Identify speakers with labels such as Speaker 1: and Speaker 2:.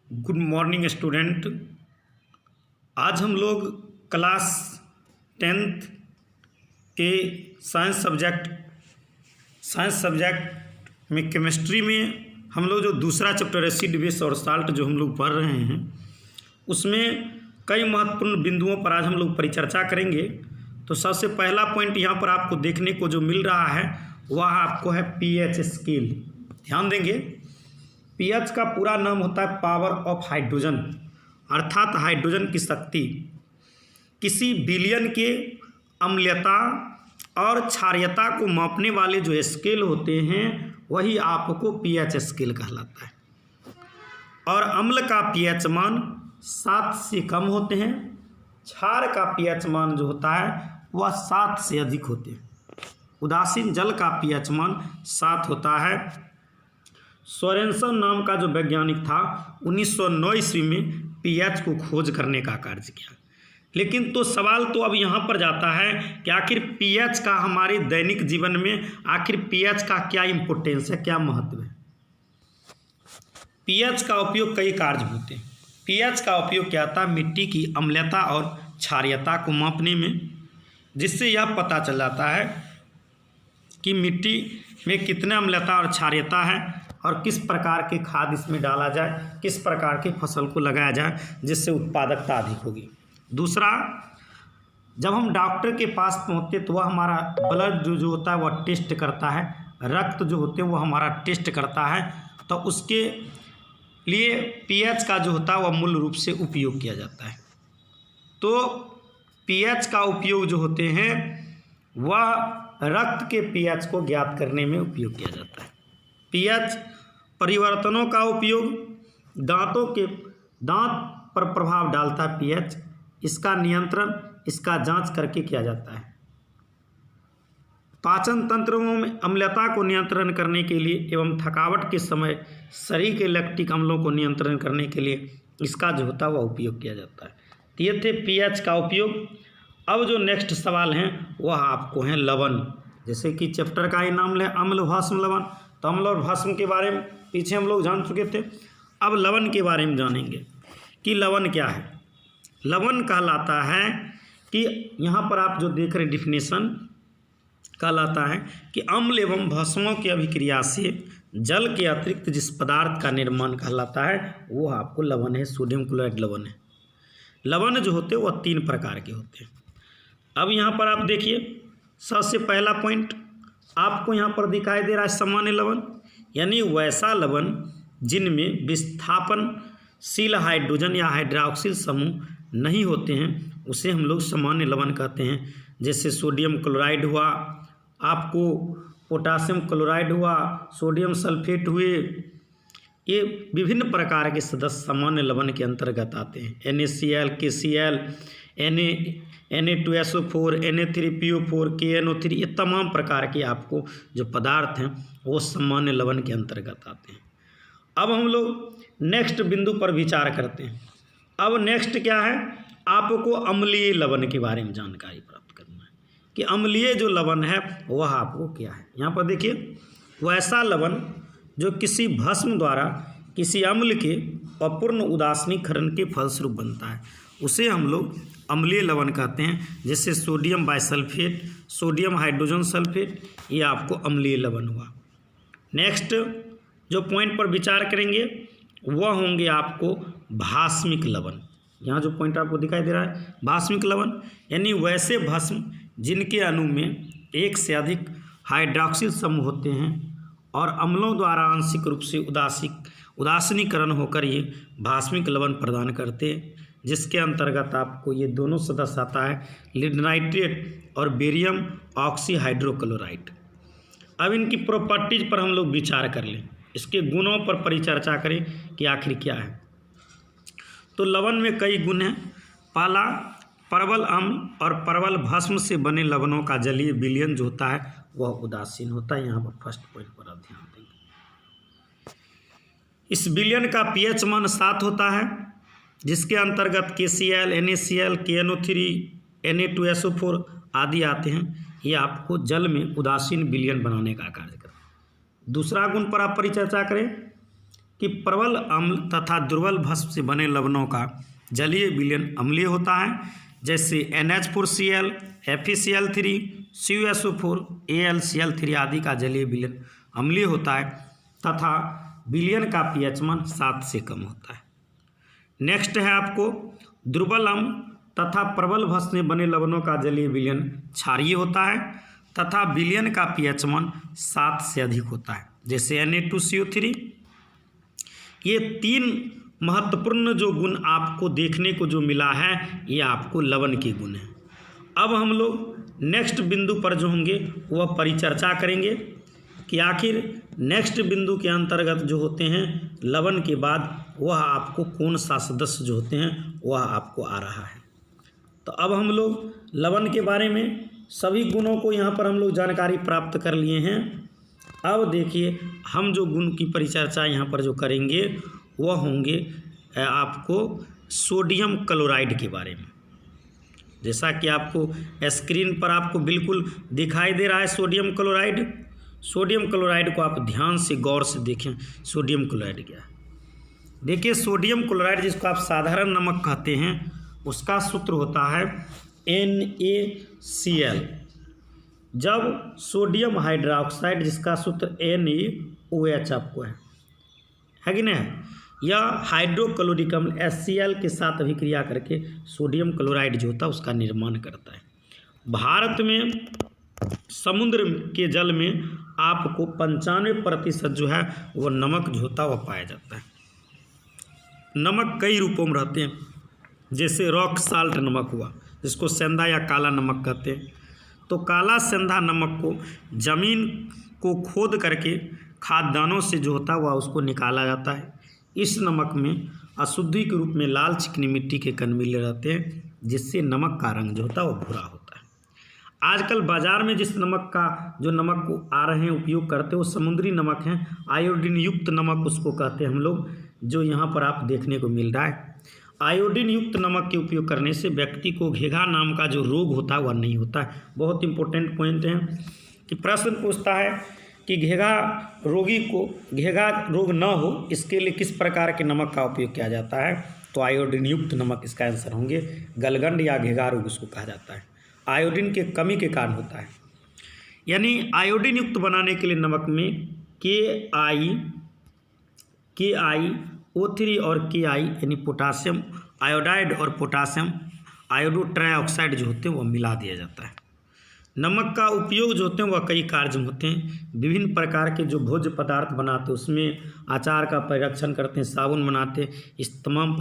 Speaker 1: Good morning student. आज हम लोग क्लास 10th के साइंस सब्जेक्ट में केमिस्ट्री में हम लोग जो दूसरा चैप्टर एसिड बेस और साल्ट जो हम लोग पढ़ रहे हैं उसमें कई महत्वपूर्ण बिंदुओं पर आज हम लोग परिचर्चा करेंगे। तो सबसे पहला पॉइंट यहाँ पर आपको देखने को जो मिल रहा है वह आपको है पीएच स्केल। ध्यान देंगे, पीएच का पूरा नाम होता है पावर ऑफ हाइड्रोजन, अर्थात हाइड्रोजन की शक्ति। किसी विलयन के अम्लीयता और क्षारीयता को मापने वाले जो स्केल होते हैं वही आपको पीएच स्केल कहलाता है। और अम्ल का पीएच मान 7 से कम होते हैं, क्षार का पीएच मान जो होता है वह 7 से अधिक होते हैं। उदासीन जल का पीएच मान 7 होता है। सोरेनसन नाम का जो वैज्ञानिक था 1909 ईस्वी में पीएच को खोज करने का कार्य किया। लेकिन तो सवाल तो अब यहाँ पर जाता है कि आखिर पीएच का हमारे दैनिक जीवन में आखिर पीएच का क्या इम्पोर्टेंस है, क्या महत्व है। पीएच का उपयोग कई कार्य होते हैं। पीएच का उपयोग क्या था, मिट्टी की अम्लता और क्षारीयता को मापने में, जिससे यह पता चल जाता है कि मिट्टी में कितना अम्लता और क्षारीयता है और किस प्रकार के खाद इसमें डाला जाए, किस प्रकार की फसल को लगाया जाए जिससे उत्पादकता अधिक होगी। दूसरा, जब हम डॉक्टर के पास पहुँचते तो वह हमारा ब्लड जो होता है वह टेस्ट करता है, रक्त जो होते हैं वो हमारा टेस्ट करता है। तो उसके लिए पीएच का जो होता है वह मूल रूप से उपयोग किया जाता है। तो पीएच का उपयोग जो होते हैं वह रक्त के पीएच को ज्ञात करने में उपयोग किया जाता है। पीएच परिवर्तनों का उपयोग दांत पर प्रभाव डालता है पीएच, इसका नियंत्रण, इसका जांच करके किया जाता है। पाचन तंत्रों में अम्लता को नियंत्रण करने के लिए एवं थकावट के समय शरीर के लैक्टिक अम्लों को नियंत्रण करने के लिए इसका जो होता है वह उपयोग किया जाता है। तो ये थे पीएच का उपयोग। अब जो नेक्स्ट सवाल हैं वह आपको हैं लवण। जैसे कि चैप्टर का ही नाम है अम्ल भस्म लवण, तो अम्ल और भस्म के बारे में पीछे हम लोग जान चुके थे। अब लवण के बारे में जानेंगे कि लवण क्या है। लवण कहलाता है कि यहाँ पर आप जो देख रहे डिफिनेशन कहलाता है कि अम्ल एवं भस्मों की अभिक्रिया से जल के अतिरिक्त जिस पदार्थ का निर्माण कहलाता है वो आपको लवण है, सोडियम क्लोराइड लवण है। लवण जो होते हैं वह 3 प्रकार के होते हैं। अब यहाँ पर आप देखिए, सबसे पहला पॉइंट आपको यहाँ पर दिखाई दे रहा है सामान्य लवण, यानी वैसा लवण जिनमें विस्थापनशील हाइड्रोजन या हाइड्रोक्सिल समूह नहीं होते हैं उसे हम लोग सामान्य लवण कहते हैं। जैसे सोडियम क्लोराइड हुआ, आपको पोटासियम क्लोराइड हुआ, सोडियम सल्फेट हुए, ये विभिन्न प्रकार के सदस्य सामान्य लवण के अंतर्गत आते हैं। NaCl, KCl, Na2SO4, Na3PO4, KNO3, ये तमाम प्रकार के आपको जो पदार्थ हैं वो सामान्य लवण के अंतर्गत आते हैं। अब हम लोग नेक्स्ट बिंदु पर विचार करते हैं। अब नेक्स्ट क्या है, आपको अम्लीय लवण के बारे में जानकारी प्राप्त करना है कि अम्लीय जो लवण है वह आपको क्या है। यहाँ पर देखिए, वैसा लवण जो किसी भस्म द्वारा किसी अम्ल के अपूर्ण उदासीनीकरण के फलस्वरूप बनता है उसे हम लोग अम्लीय लवण कहते हैं। जैसे sodium bisulphate, sodium hydrogen sulphate, ये आपको अम्लीय लवण हुआ। नेक्स्ट जो पॉइंट पर विचार करेंगे वह होंगे आपको भास्मिक लवण। यहाँ जो पॉइंट आपको दिखाई दे रहा है भास्मिक लवण, यानी वैसे भस्म जिनके अणु में 1 से अधिक हाइड्रोक्सिल समूह होते हैं और अम्लों द्वारा आंशिक रूप से उदासीनीकरण होकर ये भास्मिक लवण प्रदान करते हैं, जिसके अंतर्गत आपको ये दोनों सदस्य आता है, लीड नाइट्रेट और बेरियम ऑक्सीहाइड्रोक्लोराइड। अब इनकी प्रॉपर्टीज पर हम लोग विचार कर लें, इसके गुणों पर परिचर्चा करें कि आखिर क्या है। तो लवण में कई गुण हैं। पहला, परवल अम्ल और परवल भस्म से बने लवणों का जलीय विलयन जो होता है वह उदासीन होता है। यहाँ पर फर्स्ट पॉइंट पर आप ध्यान देंगे। इस विलयन का पीएच मान 7 होता है, जिसके अंतर्गत KCl, NaCl, KNO3, Na2SO4 आदि आते हैं। ये आपको जल में उदासीन विलयन बनाने का कार्य करता है। दूसरा गुण पर आप परिचर्चा करें कि प्रबल अम्ल तथा दुर्बल भस्म से बने लवणों का जलीय विलयन अम्लीय होता है, जैसे NH4Cl, FeCl3, CuSO4, AlCl3 आदि का जलीय विलयन अम्लीय होता है तथा विलयन का pH मान 7 से कम होता है। नेक्स्ट है आपको दुर्बल अम्ल तथा प्रबल भस्म से बने लवणों का जलीय विलयन क्षारीय होता है तथा विलयन का pH मान 7 से अधिक होता है, जैसे Na2CO3। ये 3 महत्वपूर्ण जो गुण आपको देखने को जो मिला है ये आपको लवण के गुण हैं। अब हम लोग नेक्स्ट बिंदु पर जो होंगे वह परिचर्चा करेंगे कि आखिर नेक्स्ट बिंदु के अंतर्गत जो होते हैं लवण के बाद वह आपको कौन सा सदस्य जो होते हैं वह आपको आ रहा है। तो अब हम लोग लवण के बारे में सभी गुणों को यहाँ पर हम लोग जानकारी प्राप्त कर लिए हैं। अब देखिए हम जो गुण की परिचर्चा यहाँ पर जो करेंगे वह होंगे आपको सोडियम क्लोराइड के बारे में। जैसा कि आपको स्क्रीन पर आपको बिल्कुल दिखाई दे रहा है सोडियम क्लोराइड। सोडियम क्लोराइड को आप ध्यान से गौर से देखें, सोडियम क्लोराइड क्या है। देखिए सोडियम क्लोराइड जिसको आप साधारण नमक कहते हैं उसका सूत्र होता है NaCl। जब सोडियम हाइड्रोक्साइड जिसका सूत्र NaOH आपको है कि नहीं, या हाइड्रोक्लोरिक अम्ल HCl के साथ अभिक्रिया करके सोडियम क्लोराइड जो होता है उसका निर्माण करता है। भारत में समुद्र के जल में आपको 95% जो है वह नमक जो होता है वह पाया जाता है। नमक कई रूपों में रहते हैं, जैसे रॉक साल्ट नमक हुआ जिसको सेंधा या काला नमक कहते हैं। तो काला सेंधा नमक को जमीन को खोद करके खाद्यान्नों से जो होता है वह उसको निकाला जाता है। इस नमक में अशुद्धि के रूप में लाल चिकनी मिट्टी के कण मिले रहते हैं, जिससे नमक का रंग जो होता है वह भूरा होता है। आजकल बाजार में जिस नमक का जो नमक को आ रहे हैं उपयोग करते हैं वो समुद्री नमक हैं, आयोडीन युक्त नमक उसको कहते हैं हम लोग, जो यहाँ पर आप देखने को मिल रहा है। आयोडीन युक्त नमक के उपयोग करने से व्यक्ति को घेघा नाम का जो रोग होता है वह नहीं होता है। बहुत इंपॉर्टेंट पॉइंट है कि प्रश्न पूछता है कि घेघा रोगी को घेघा रोग न हो इसके लिए किस प्रकार के नमक का उपयोग किया जाता है, तो आयोडीन युक्त नमक इसका आंसर होंगे। गलगंड या घेघा रोग उसको कहा जाता है, आयोडीन के कमी के कारण होता है। यानी आयोडीन युक्त बनाने के लिए नमक में KiO3 और Ki यानी पोटासियम आयोडाइड और पोटासियम आयोडो ट्राइऑक्साइड जो होते हैं वह मिला दिया जाता है। नमक का उपयोग जो होते हैं वह कई कार्य में होते हैं। विभिन्न प्रकार के जो भोज्य पदार्थ बनाते हैं उसमें अचार का परिरक्षण करते हैं, साबुन बनाते हैं, इस तमाम